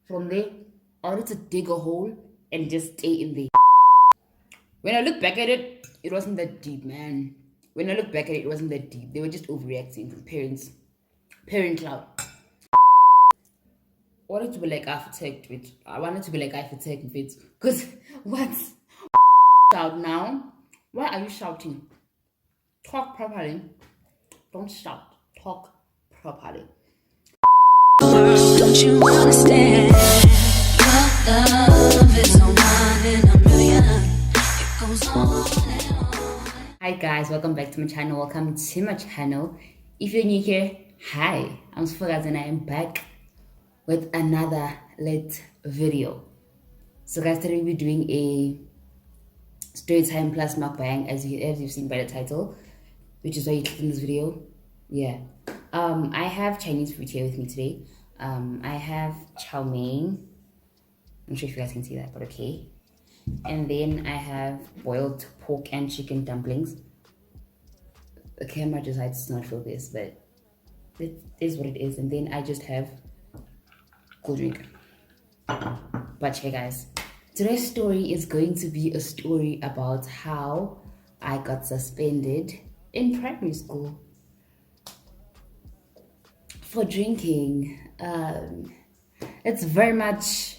From there, I wanted to dig a hole and just stay in there. When I look back at it, it wasn't that deep, man. When I look back at it, it wasn't that deep. They were just overreacting from parent cloud. I wanted to be like architect with. I wanted to be like architect with it. Cause what's out now? Why are you shouting? Talk properly. Don't shout. Talk properly. Don't you understand? Your love is so one in a million. It goes on and on. Hi guys, welcome back to my channel. Welcome to my channel. If you're new here, hi. I'm Sfogaz and I am back with another lit video. So guys, today we're doing a story time plus mukbang as you've seen by the title, which is why you clicked in this video. Yeah. I have Chinese food here with me today. I have chow mein. I'm sure if you guys can see that, but okay. And then I have boiled pork and chicken dumplings. The camera decides to not show this, but it is what it is. And then I just have cold drink. But hey guys, today's story is going to be a story about how I got suspended in primary school for drinking. It's very much,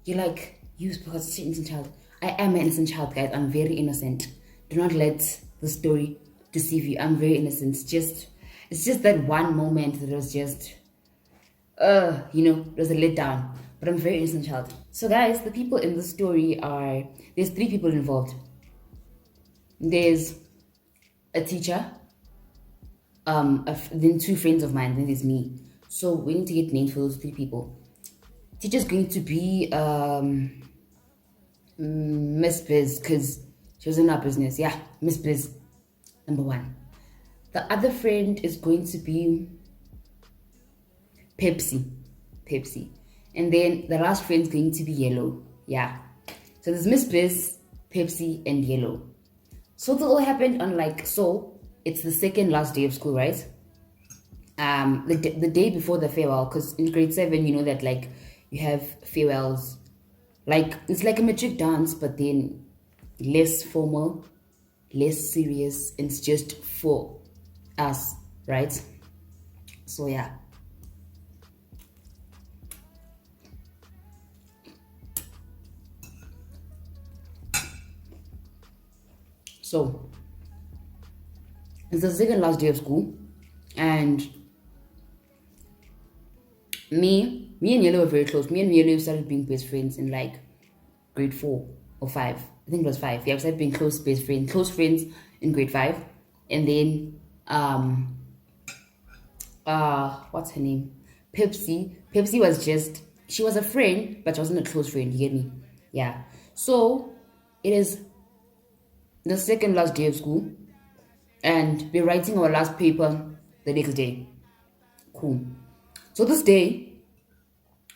you're like, you because it's an innocent child. I am an innocent child, guys. I'm very innocent. Do not let the story deceive you. I'm very innocent. It's just that one moment that was just, it was a letdown. But I'm a very innocent child. So guys, the people in the story there's three people involved. There's a teacher, then two friends of mine, then there's me. So we need to get names for those three people. Teacher's going to be Miss Biz, because she was in our business. Yeah, Miss Biz, number one. The other friend is going to be Pepsi. And then the last friend is going to be Yellow. Yeah. So there's Miss Biz, Pepsi, and Yellow. So this all happened on it's the second last day of school, right? The day before the farewell, because in grade 7, you know that you have farewells. It's like a matric dance, but then less formal, less serious, and it's just for us, right? So yeah. So it's the second last day of school, and me and Yellow were very close. Me and Yellow started being best friends in grade 4 or 5. I think it was 5. Yeah, we started being close friends in grade 5. And then what's her name? Pepsi. She was a friend, but she wasn't a close friend, you get me? Yeah. So it is the second last day of school, and we're writing our last paper the next day. Cool. So this day,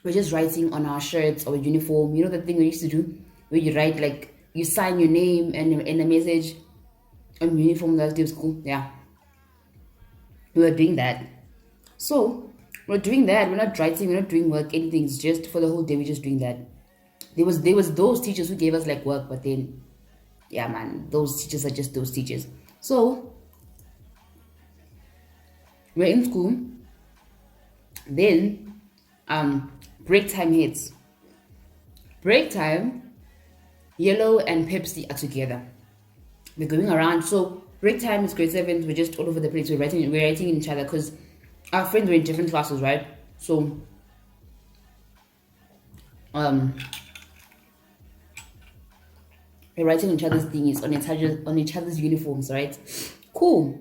we're just writing on our shirts or uniform. You know that thing we used to do? Where you write, you sign your name and a message on uniform last day of school? Yeah. We were doing that. So, we're doing that. We're not writing, we're not doing work, anything. It's just for the whole day, we're just doing that. There was those teachers who gave us work, but then, yeah, man, those teachers are just those teachers. So, we're in school. Then, break time hits. Break time, Yellow and Pepsi are together. We're going around. So break time is grade 7. We're just all over the place. We're writing each other because our friends were in different classes, right? So we're writing each other's things on each other's uniforms, right? Cool.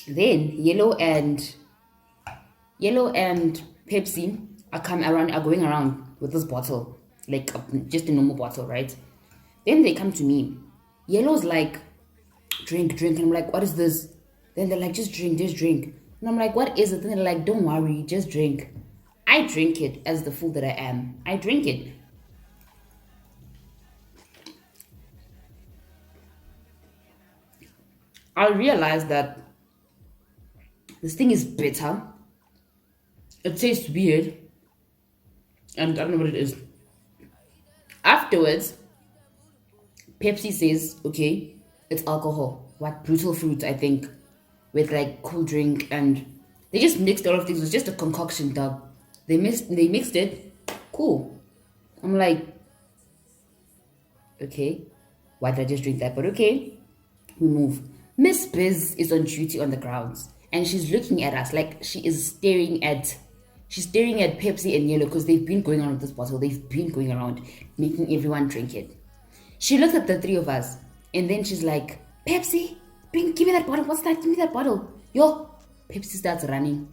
Then Yellow and Pepsi are going around with this bottle, just a normal bottle, right? Then they come to me. Yellow's like, drink, and I'm like, what is this? Then they're like, just drink. And I'm like, what is it? And they're like, don't worry, just drink. I drink it as the fool that I am. I drink it. I realized that this thing is bitter. It tastes weird. and I don't know what it is. Afterwards, Pepsi says, okay, it's alcohol. What brutal fruit, I think, with like cool drink, and they just mixed a lot of things. It was just a concoction, dog. They mixed it. Cool. I'm like, okay, why did I just drink that? But okay, we move. Miss Biz is on duty on the grounds, and she's looking at us like she's staring at Pepsi and Yellow because they've been going around with this bottle. They've been going around making everyone drink it. She looks at the three of us, and then she's like, Pepsi, give me that bottle. What's that? Give me that bottle. Yo, Pepsi starts running.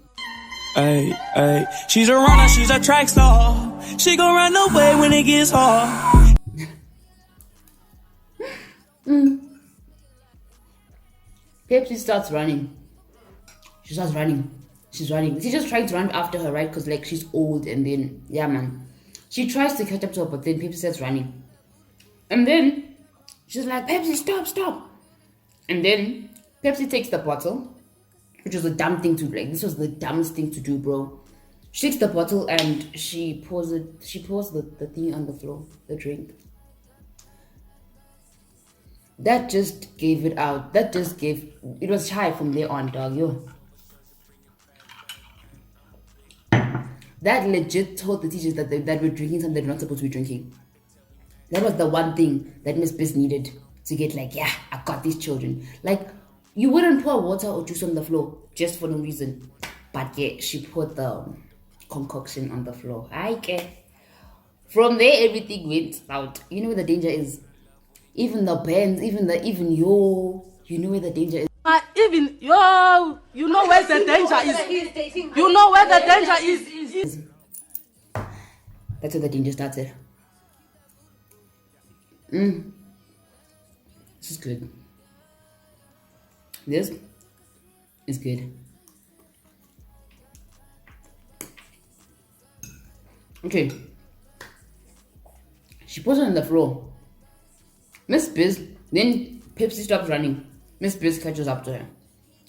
Ay, ay. She's a runner, she's a track star. She gon' run away when it gets hard. Pepsi starts running. She starts running. She's running. She's just trying to run after her, right? Because like she's old, and then yeah, man. She tries to catch up to her, but then Pepsi starts running. And then she's like, Pepsi, stop, stop. And then Pepsi takes the bottle, which was a dumb thing to do. Like, this was the dumbest thing to do, bro. She takes the bottle and she pours it. She pours the thing on the floor, the drink. That just gave it out. That just gave it was shy from there on, dog. Yo. That legit told the teachers that that we're drinking something they're not supposed to be drinking. That was the one thing that Miss Biz needed to get like, yeah, I got these children. Like, you wouldn't pour water or juice on the floor just for no reason. But yeah, she poured the concoction on the floor. I get. From there, everything went out. You know where the danger is. Even the bands, even yo, you know where the danger is. Even yo, you know where the danger is. You know where the danger is. That's where the danger started. This is good. This is good. Okay. She puts it on the floor. Miss Biz, then Pepsi stops running. Miss Biz catches up to her.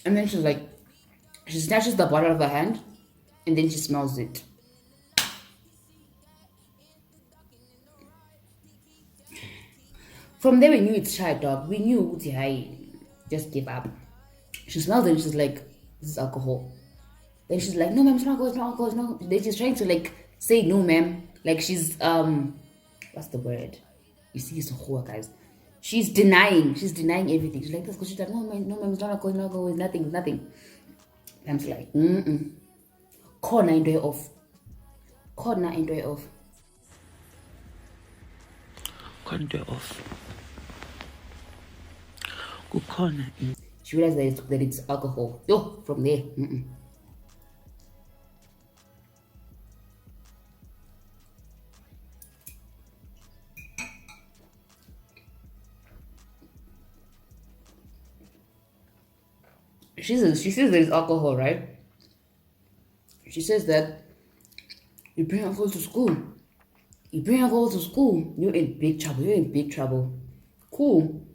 And then she's like, she snatches the bottle out of her hand, and then she smells it. From there, we knew it's shy, dog. We knew, I just give up. She smells it and she's like, this is alcohol. Then she's like, no, ma'am, it's not alcohol, it's not alcohol, it's not. Then she's trying to like say no, ma'am. Like she's, what's the word? You see, it's a whore, guys. She's denying everything. She's like, this because she's like, no, ma'am, it's not alcohol, it's not alcohol, it's nothing, it's nothing. Pam's like, corner into it off. Corner into it off. Corner off. Good corner. She realized that it's alcohol. Yo, from there. She says there is alcohol, right? She says that you bring alcohol to school. You bring alcohol to school, you're in big trouble. You're in big trouble. Cool.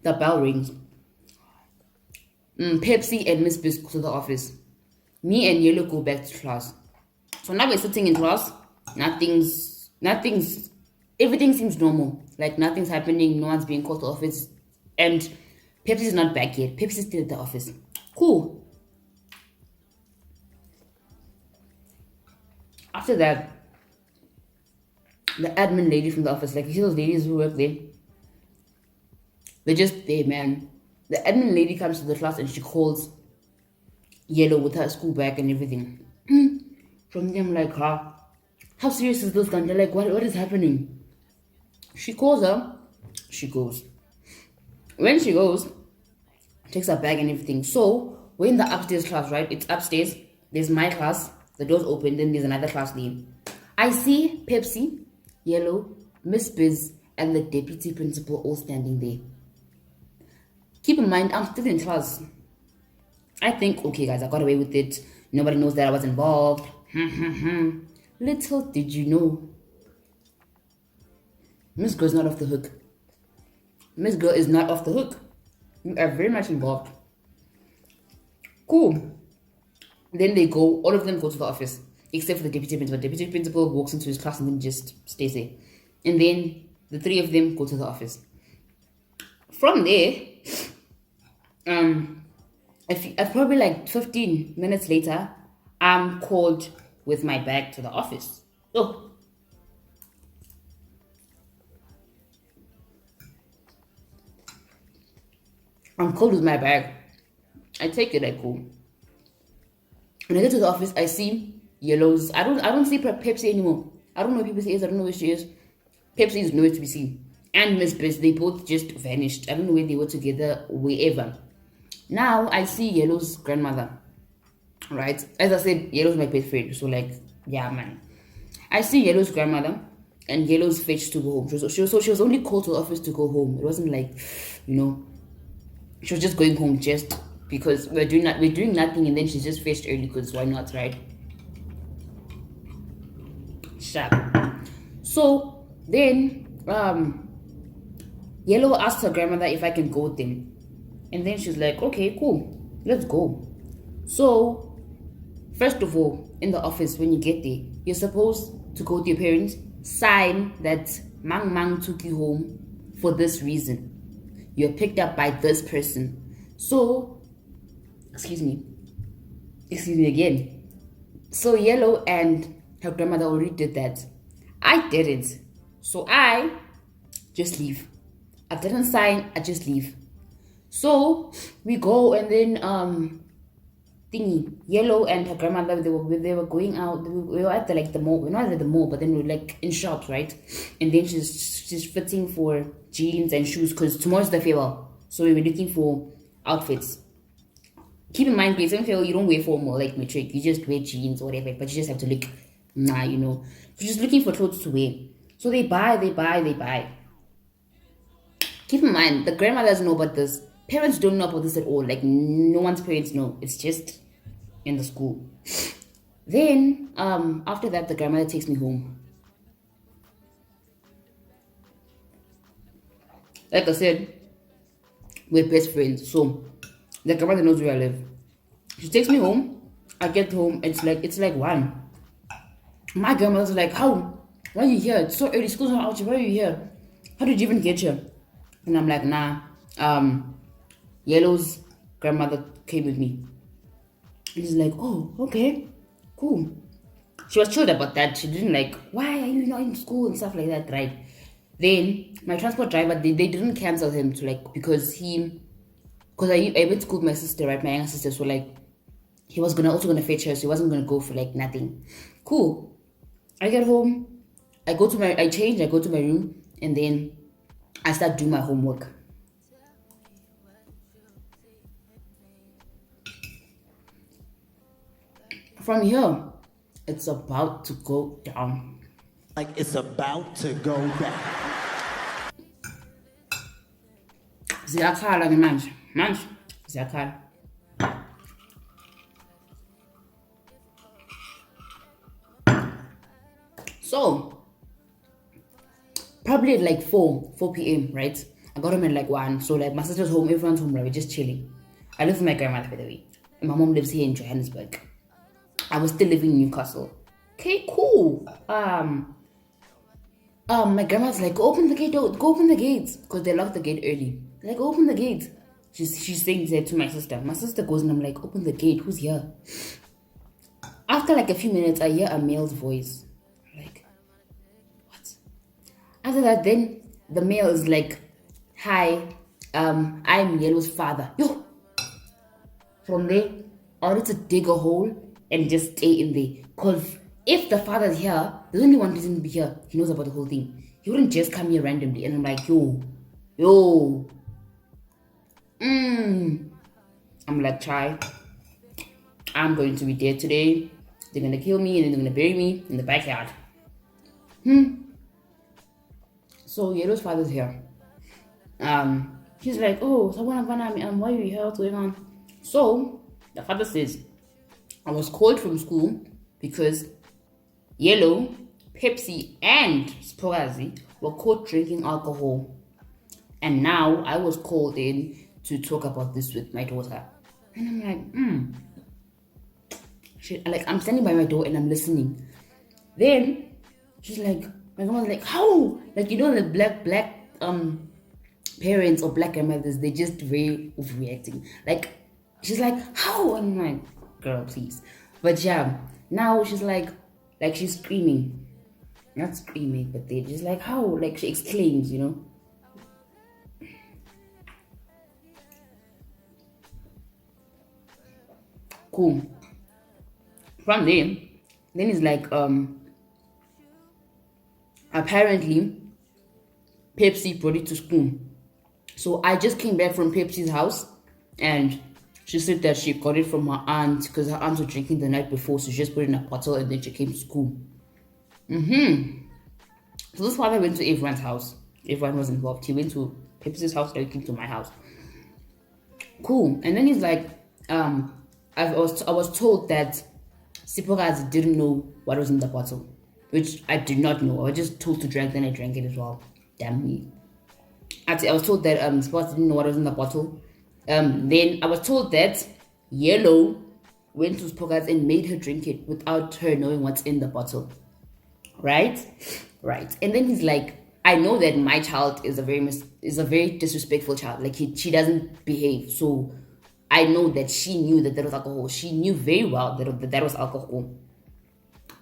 The bell rings. Pepsi and Miss Biz go to the office. Me and Yellow go back to class. So now we're sitting in class. Everything seems normal. Like nothing's happening. No one's being called to office. And Pepsi's not back yet. Pepsi's still at the office. Cool. After that, the admin lady from the office, like you see those ladies who work there, they're just there, man. The admin lady comes to the class and she calls Yellow with her school bag and everything. From them, like, how serious is this gun? They're like, what is happening? She calls her. She goes. When she goes, takes her bag and everything. So we're in the upstairs class, right? It's upstairs. There's my class. The door's open. Then there's another class there. I see Pepsi, Yellow, Miss Biz, and the deputy principal all standing there. Keep in mind, I'm still in class. I think, okay, guys, I got away with it. Nobody knows that I was involved. Little did you know, Miss Girl's not off the hook. Miss Girl is not off the hook. You are very much involved. Cool. Then they go, all of them go to the office. except for the deputy principal. The deputy principal walks into his class and then just stays there. And then the three of them go to the office. From there, probably like 15 minutes later, I'm called with my bag to the office. Oh. I'm called with my bag. I take it, I go. When I get to the office, I see Yellow's. I don't see Pepsi anymore. I don't know who Pepsi is. I don't know where she is. Pepsi is nowhere to be seen. And Miss Bliss, they both just vanished. I don't know where they were together, wherever. Now I see Yellow's grandmother. Right? As I said, Yellow's my best friend. So like, yeah, man. I see Yellow's grandmother, and Yellow's fetched to go home. She was only called to the office to go home. It wasn't like, she was just going home just because we're doing nothing, and then she's just fetched early because why not, right? Sharp. So then Yellow asked her grandmother if I can go with them, and then she's like, okay, cool, let's go. So first of all, in the office, when you get there, you're supposed to go to your parents, sign that Mang took you home for this reason. You're picked up by this person. So, excuse me again. So Yellow and her grandmother already did that. I didn't. So I just leave. I didn't sign, I just leave. So we go, and then Yellow and her grandmother, they were going out. We were at the mall. We're not at the mall, but then we were like in shops, right? And then she's fitting for jeans and shoes because tomorrow's the farewell. So we were looking for outfits. Keep in mind, please, in farewell, you don't wear formal like matric. You just wear jeans or whatever, but you just have to look, You're just looking for clothes to wear. So they buy. Keep in mind, the grandmother doesn't know about this. Parents don't know about this at all. Like, no one's parents know. It's just in the school. Then, after that, the grandmother takes me home. Like I said, we're best friends. So, the grandmother knows where I live. She takes me home. I get home. It's like 1. My grandmother's like, how? Why are you here? It's so early. School's not out. Why are you here? How did you even get here? And I'm like, nah. Yellow's grandmother came with me. And he's like, oh, okay, cool. She was chilled about that. She didn't like, why are you not in school and stuff like that, right? Then my transport driver, they didn't cancel him because I went to school with my sister, right? My younger sister. So like, he was also gonna fetch her, so he wasn't gonna go for like nothing. Cool. I get home, I change, I go to my room, and then I start doing my homework. From here, it's about to go down. Like it's about to go down. Ziyakhala manje ziyakhala. So probably at like 4 p.m, right? I got home at like 1. So like my sister's home, everyone's home, right? We're just chilling. I live with my grandmother, by the way. And my mom lives here in Johannesburg. I was still living in Newcastle. Okay, cool. My grandma's like, go open the gate, go open the gates, because they locked the gate early. Like, open the gate. She's saying that to my sister. My sister goes, and I'm like, open the gate. Who's here? After like a few minutes, I hear a male's voice. I'm like, what? After that, then the male is like, hi, I'm Yellow's father. Yo. From there, I wanted to dig a hole and just stay in there. Because if the father's here, there's only one reason to be here. He knows about the whole thing. He wouldn't just come here randomly. And I'm like, yo. I'm like, try. I'm going to be dead today. They're going to kill me and then they're going to bury me in the backyard. So Yellow's father's here. He's like, oh, why are you here? What's going on? So the father says, I was called from school because Yellow, Pepsi, and Sporazi were caught drinking alcohol. And now I was called in to talk about this with my daughter. And I'm like, I'm standing by my door and I'm listening. Then she's like, my grandma's like, how? Like, you know, the black parents or black grandmothers, they're just very overreacting. Like, she's like, how? I'm like, girl, please. But yeah, now she's like she's screaming. Not screaming, but they're just like, how? Like, she exclaims, you know. Cool. From there, then it's like, apparently Pepsi brought it to school. So I just came back from Pepsi's house, and she said that she got it from her aunt because her aunt was drinking the night before, so she just put it in a bottle and then she came to school. So this father went to everyone's house. Everyone was involved. He went to Pepsi's house, then he came to my house. Cool. And then he's like, I was told that Sipokazi didn't know what was in the bottle, which I did not know. I was just told to drink, then I drank it as well. Damn me. I was told that Sipokazi didn't know what was in the bottle. Then I was told that Yellow went to Sipokazi and made her drink it without her knowing what's in the bottle. Right. And then he's like, I know that my child is a very disrespectful child. Like, she doesn't behave. So I know that she knew that was alcohol. She knew very well that was alcohol.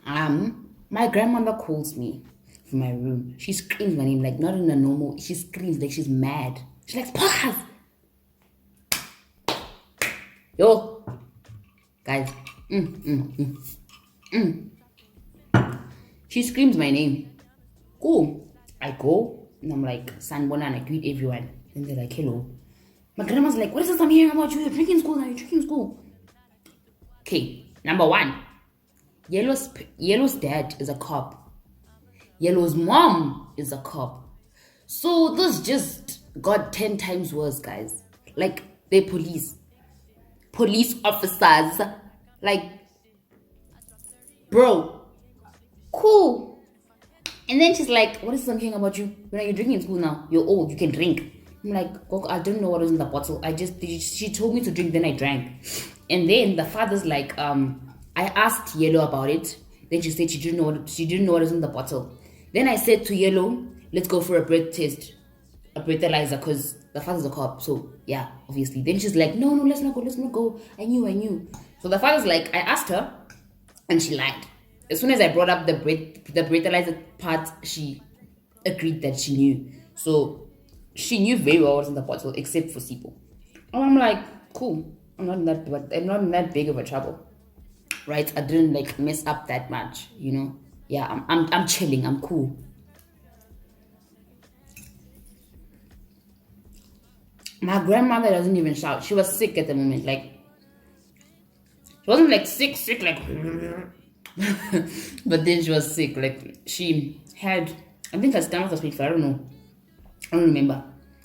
My grandmother calls me from my room. She screams my name, like, not in a normal. She screams like she's mad. She's like, pause. Yo, guys. She screams my name. Cool. I go and I'm like, Sanbona, and I greet everyone. And they're like, hello. My grandma's like, what is this I'm hearing about you? You're drinking school now, you're drinking school. Okay, number one. Yellow's dad is a cop. Yellow's mom is a cop. So this just got 10 times worse, guys. Like, they're police officers. Like, bro, cool. And then she's like, what is something about you? When are you drinking in school now? You're old, you can drink. I'm like, I didn't know what was in the bottle. She told me to drink, then I drank. And then the father's like, I asked Yellow about it. Then she said she didn't know what was in the bottle. Then I said to Yellow, let's go for a breath test, a breathalyzer, because the father's a cop. So yeah, obviously. Then she's like, no, let's not go. I knew. So the father's like, I asked her, and she lied. As soon as I brought up the breathalyzer part, she agreed that she knew. So she knew very well what was in the bottle, except for Sipo. And I'm like, cool. I'm not in that big of a trouble, right? I didn't like mess up that much, you know. Yeah, I'm chilling. I'm cool. My grandmother doesn't even shout. She was sick at the moment. Like, she wasn't like sick like. But then she was sick. Like, she had, I think her stomach was painful. I don't know. I don't remember.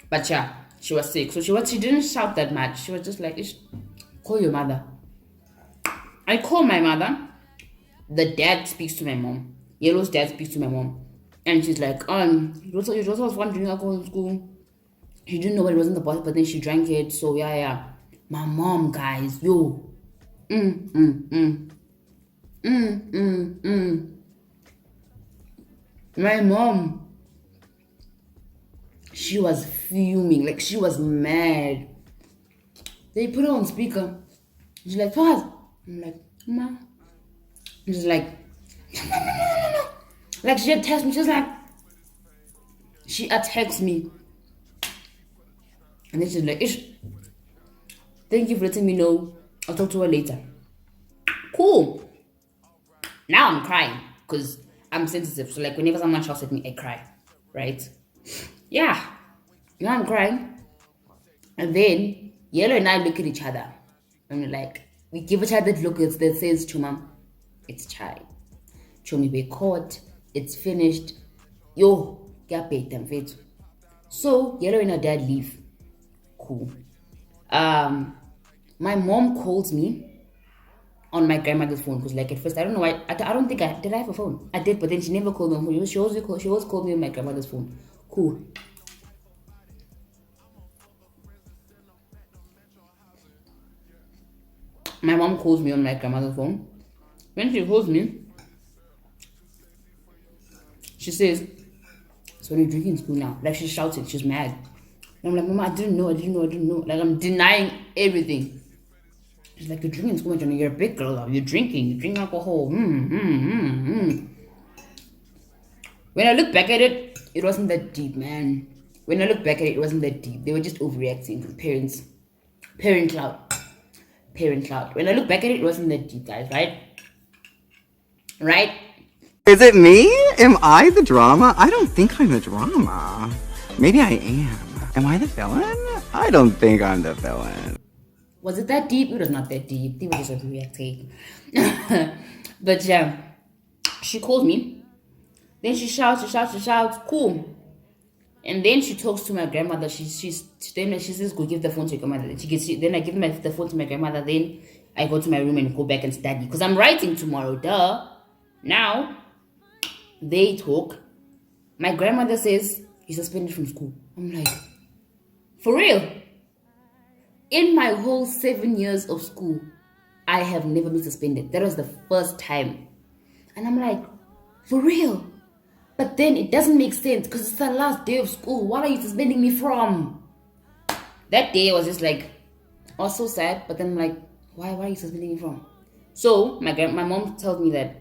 But yeah, she was sick. So she didn't shout that much. She was just like, call your mother. I call my mother. The dad speaks to my mom. Yellow's dad speaks to my mom. And she's like, your daughter was wondering alcohol in school. She didn't know what it was in the bottle, but then she drank it. So yeah. My mom, guys, yo. My mom, she was fuming, like she was mad. They put her on speaker. She's like, what? I'm like, Ma. She's like, no. Like, she attacks me. She's like, she attacks me. And then she's like, thank you for letting me know. I'll talk to her later. Cool. Now I'm crying because I'm sensitive. So like, whenever someone shouts at me, I cry. Right? Yeah. Now I'm crying. And then Yellow and I look at each other. And we're like, we give each other that look that says, Chuma, it's chai. Chumi be caught. It's finished. Yo, get paid them fit. So Yellow and her dad leave. Cool. My mom calls me on my grandmother's phone because, like, at first I don't know why. I don't think did I have a phone. I did, but then she never called me on phone. She always called me on my grandmother's phone. Cool. My mom calls me on my grandmother's phone, When she calls me, she says, so when you're drinking in school now, like she's shouting, she's mad. And I'm like, Mama, I didn't know. Like I'm denying everything. She's like, you're drinking in school, Johnny. You're a big girl. You're drinking alcohol. When I look back at it, it wasn't that deep, man. When I look back at it, it wasn't that deep. They were just overreacting to parents. Parent cloud. When I look back at it, it wasn't that deep, guys, right? Right? Is it me? Am I the drama? I don't think I'm the drama. Maybe I am. Am I the villain? I don't think I'm the villain. Was it that deep? It was not that deep. They were just overreacting. But yeah, she called me. Then she shouts, cool. And then she talks to my grandmother. She says, go give the phone to your grandmother. Then I give the phone to my grandmother. Then I go to my room and go back and study. Because I'm writing tomorrow, duh. Now, they talk. My grandmother says, you're suspended from school. I'm like, for real? In my whole 7 years of school, I have never been suspended. That was the first time. And I'm like, for real? But then it doesn't make sense because it's the last day of school. What are you suspending me from? That day I was just like, I was so sad. But then I'm like, why are you suspending me from? So my mom tells me that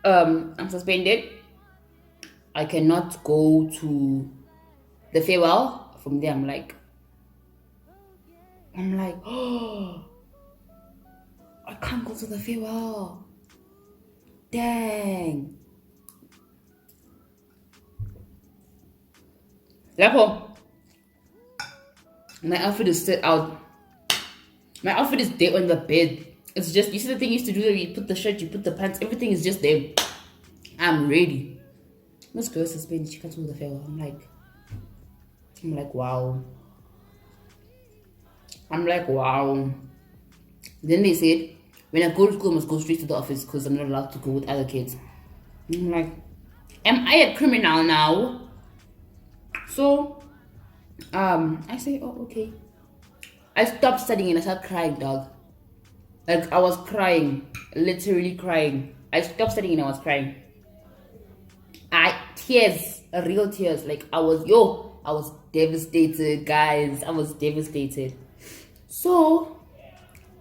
I'm suspended. I cannot go to the farewell. From there I'm like, oh, I can't go to the farewell. Dang. Lapo, my outfit is set out. My outfit is there on the bed. It's just, you see the thing you used to do, you put the shirt, you put the pants, everything is just there. I'm ready. This girl suspended, she can't go to the farewell. I'm like, wow. Then they said, when I go to school, I must go straight to the office because I'm not allowed to go with other kids. I'm like, am I a criminal now? So, I say, oh, okay. I stopped studying and I started crying, dog. Like, I was crying. Literally crying. I stopped studying and I was crying. Tears. Real tears. Like, I was devastated, guys. I was devastated. So,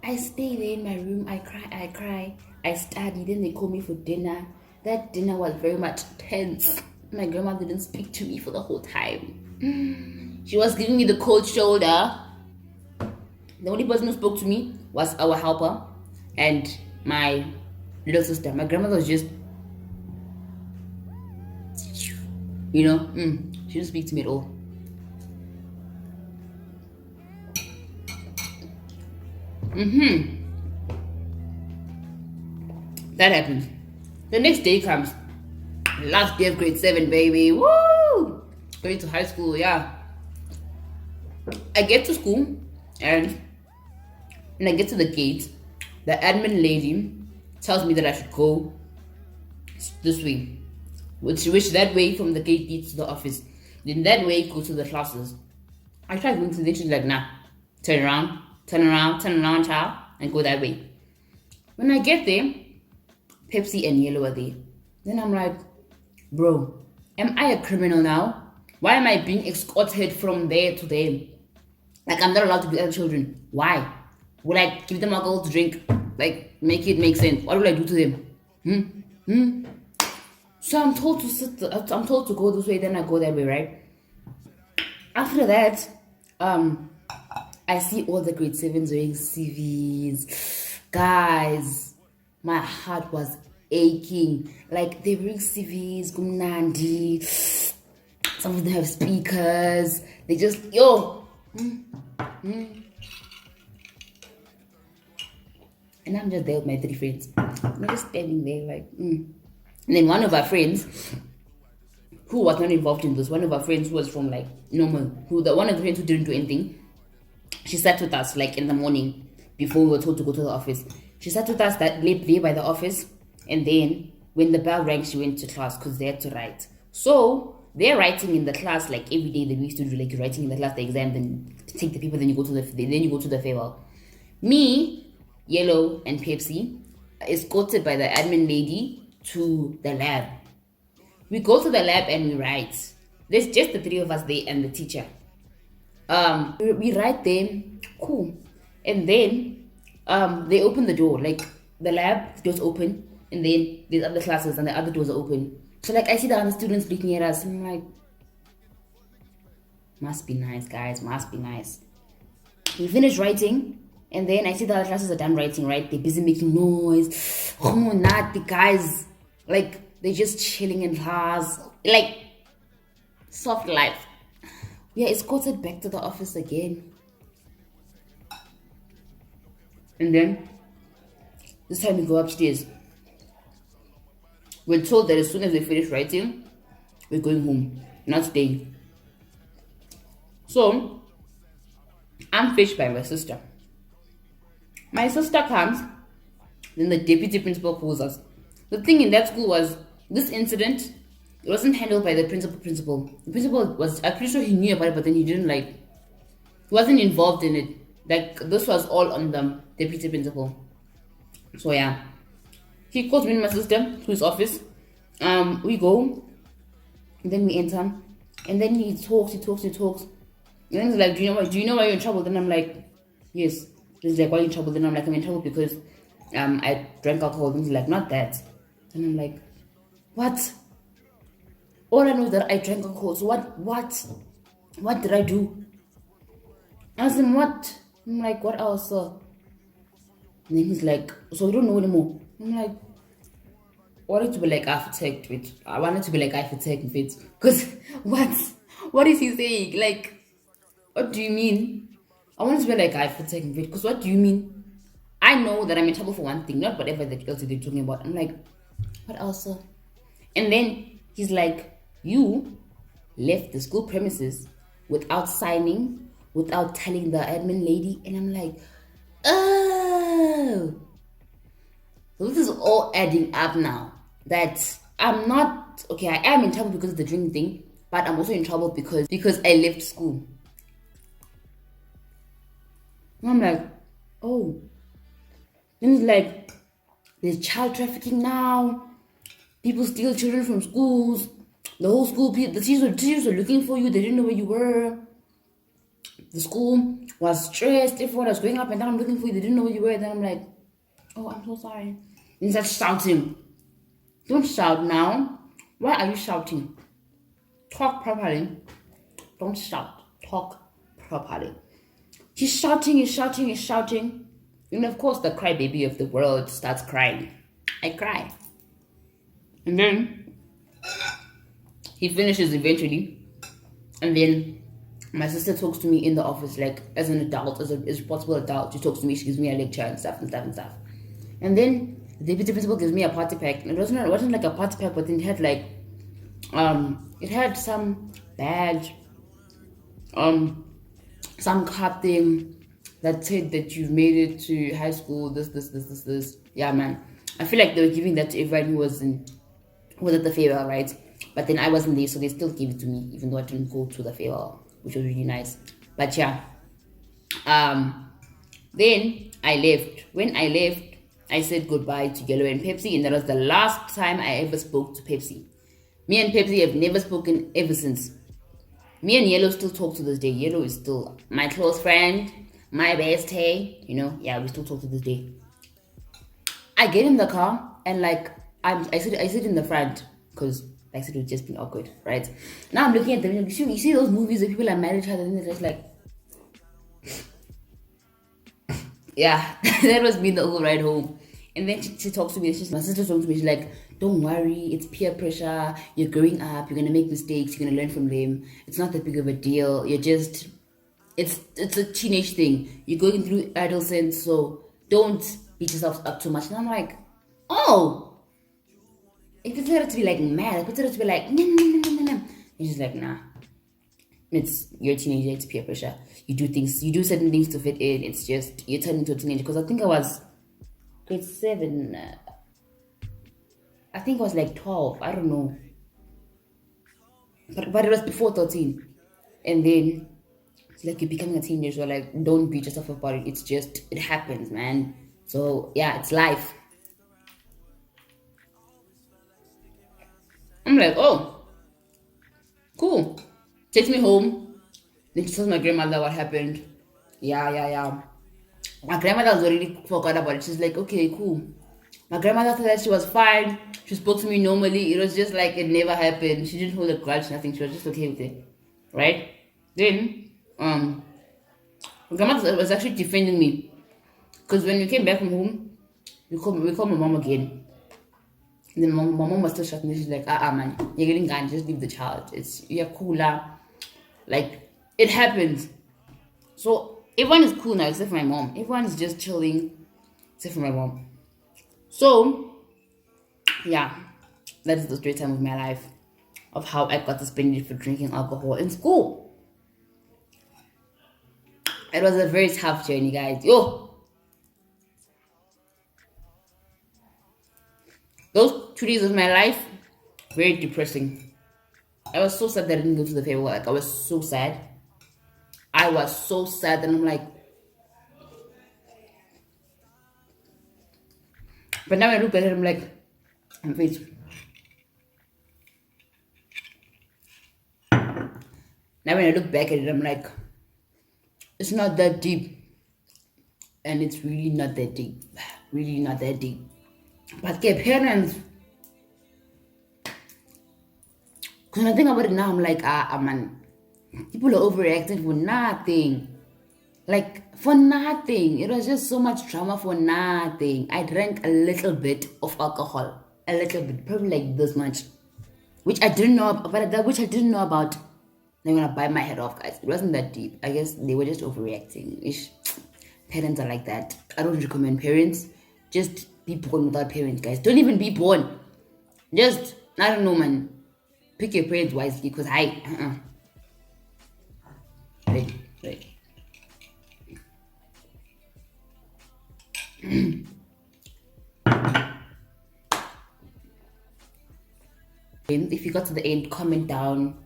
I stay there in my room. I cry. I study. Then they call me for dinner. That dinner was very much tense. My grandma didn't speak to me for the whole time. She was giving me the cold shoulder. The only person who spoke to me was our helper and my little sister. My grandmother was just, she didn't speak to me at all. That happened. The next day comes. Last day of grade 7, baby. Woo! Going to high school, yeah. I get to school and when I get to the gate, the admin lady tells me that I should go this way. Which that way from the gate leads to the office. Then that way go to the classes. I tried going to the, she's like, nah. Turn around, child, and go that way. When I get there, Pepsi and Yellow are there. Then I'm like, bro, am I a criminal now? Why am I being escorted from there to there? Like, I'm not allowed to be with other children. Why? Would I give them alcohol to drink? Like, make it make sense. What will I do to them? So I'm told to go this way, then I go that way, right? After that, I see all the grade 7s wearing CVs. Guys, my heart was aching. Like, they wearing CVs, Gumnandi. Some of them have speakers. They just, And I'm just there with my 3 friends. I'm just standing there like, And then one of our friends, who was not involved in this, one of our friends who was from like normal, one of the friends who didn't do anything, she sat with us like in the morning before we were told to go to the office. She sat with us that late there by the office, and then when the bell rang, she went to class because they had to write. So they're writing in the class like every day that we used to do, like you're writing in the class, the exam, then take the paper, then you go to the farewell. Me, Yellow, and Pepsi, escorted by the admin lady to the lab. We go to the lab and we write. There's just the three of us there and the teacher. We write there, cool. And then they open the door, like the lab doors open, and then there's other classes and the other doors are open. So like I see the other students looking at us, and I'm like, must be nice, guys, must be nice. We finish writing, and then I see the other classes are done writing, right? They're busy making noise. Oh, not the guys, like they're just chilling in class, like soft life. We are escorted back to the office again. And then this time we go upstairs. We're told that as soon as we finish writing, we're going home, not staying. So I'm fetched by my sister. My sister comes, then the deputy principal calls us. The thing in that school was this incident, it wasn't handled by the principal. The principal was, I'm pretty sure he knew about it, but then he didn't he wasn't involved in it. Like, this was all on the deputy principal. So yeah, he calls me and my sister to his office. We go, and then we enter, and then he talks. And then he's like, do you know why you're in trouble? Then I'm like, yes. He's like, why are you in trouble? Then I'm like, I'm in trouble because I drank alcohol. Then he's like, not that. And I'm like, what? All I know is that I drank alcohol. So what did I do? I asked him, what? I'm like, what else, sir? And then he's like, so you don't know anymore. I'm like, I wanted to be like architect with. I wanted to be like architect with. Because what is he saying? Like, what do you mean? I wanted to be like architect with. Because what do you mean? I know that I'm in trouble for one thing, not whatever else they're talking about. I'm like, what else, sir? And then he's like, you left the school premises without signing, without telling the admin lady. And I'm like, oh. So this is all adding up now. That I'm not, okay, I am in trouble because of the drinking thing, but I'm also in trouble because I left school. And I'm like, oh. Then it's like, there's child trafficking now. People steal children from schools. The whole school, the teachers were looking for you. They didn't know where you were. The school was stressed. Everyone was going up and down looking for you. They didn't know where you were. Then I'm like, oh, I'm so sorry. Then started shouting. Don't shout now. Why are you shouting? Talk properly. Don't shout. Talk properly. He's shouting. And of course, the crybaby of the world starts crying. I cry. And then he finishes eventually. And then my sister talks to me in the office, like as an adult, as a responsible adult. She talks to me, she gives me a lecture and stuff. And then the deputy principal gives me a party pack. And it wasn't like a party pack, but then it had like it had some badge, some card thing that said that you've made it to high school, this. Yeah, man. I feel like they were giving that to everyone who was at the farewell, right? But then I wasn't there, so they still gave it to me, even though I didn't go to the farewell, which was really nice. But yeah, then I left. When I left, I said goodbye to Yellow and Pepsi, and that was the last time I ever spoke to Pepsi. Me and Pepsi have never spoken ever since. Me and Yellow still talk to this day. Yellow is still my close friend, my bestie, yeah, we still talk to this day. I get in the car and like I sit in the front because I said it would just be awkward, right? Now I'm looking at them. You see those movies where people are married to each other and they're just like, yeah, that was me the whole ride home. And then she talks to me. My sister talks to me. She's like, "Don't worry, it's peer pressure. You're growing up. You're gonna make mistakes. You're gonna learn from them. It's not that big of a deal. It's a teenage thing. You're going through adolescence, so don't beat yourself up too much." And I'm like, oh. I consider it to be like mad. I consider it to be like, no. And she's like, nah. You're a teenager, it's peer pressure. You do certain things to fit in. It's just, you're turning into a teenager. Because I think I was grade 7. I think I was like 12. I don't know. But it was before 13. And then, it's like you're becoming a teenager. So like, don't beat yourself up about it. It's just, it happens, man. So yeah, it's life. I'm like, oh, cool. Takes me home. Then she tells my grandmother what happened. Yeah. My grandmother was already forgot about it. She's like, okay, cool. My grandmother said that she was fine. She spoke to me normally. It was just like it never happened. She didn't hold a grudge, nothing. She was just okay with it. Right? Then, my grandmother was actually defending me. Because when we came back from home, we called my mom again. And then my mom was still shouting. She's like, man, you're getting gone. Just leave the child. You're cooler. Like, it happens. So, everyone is cool now except for my mom. Everyone is just chilling except for my mom. So, yeah, that is the story time of my life of how I got suspended for drinking alcohol in school. It was a very tough journey, guys. Those 2 days of my life, very depressing. I was so sad that I didn't go to the paperwork. Like, I was so sad. And I'm like, but now when I look at it, I'm like, I'm face. Now when I look back at it, I'm like, it's not that deep. And it's really not that deep. Really not that deep. But parents, because when I think about it now, I'm like, man, people are overreacting for nothing. Like, for nothing. It was just so much drama for nothing. I drank a little bit of alcohol. A little bit. Probably like this much. Which I didn't know about. I'm gonna bite my head off, guys. It wasn't that deep. I guess they were just overreacting. Parents are like that. I don't recommend parents. Just be born without parents, guys. Don't even be born. Just, I don't know, man. Pick your parents wisely, because Right. If you got to the end, comment down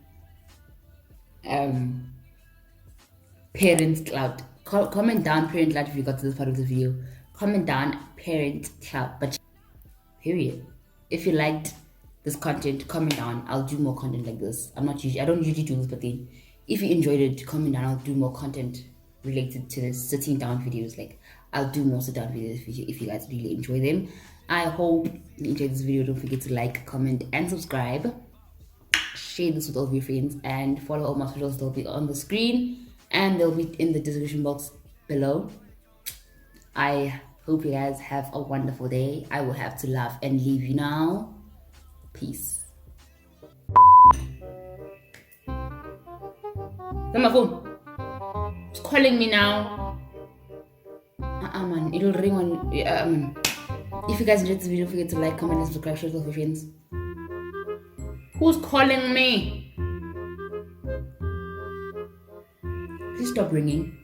parents cloud. Comment down parent cloud if you got to this part of the video. Comment down parent cloud. But period. If you liked this content, comment down. I'll do more content like this. I don't usually do this, but then if you enjoyed it, comment down. I'll do more content related to this sitting down videos. Like, I'll do more sit down videos if you guys really enjoy them. I hope you enjoyed this video. Don't forget to like, comment, and subscribe. Share this with all of your friends, and follow all my socials. They'll be on the screen and they'll be in the description box below. I hope you guys have a wonderful day. I will have to laugh and leave you now. Peace. On my phone. It's calling me now. Man, it'll ring on. If you guys enjoyed this video, don't forget to like, comment, and subscribe. Share it with your friends. Who's calling me? Please stop ringing.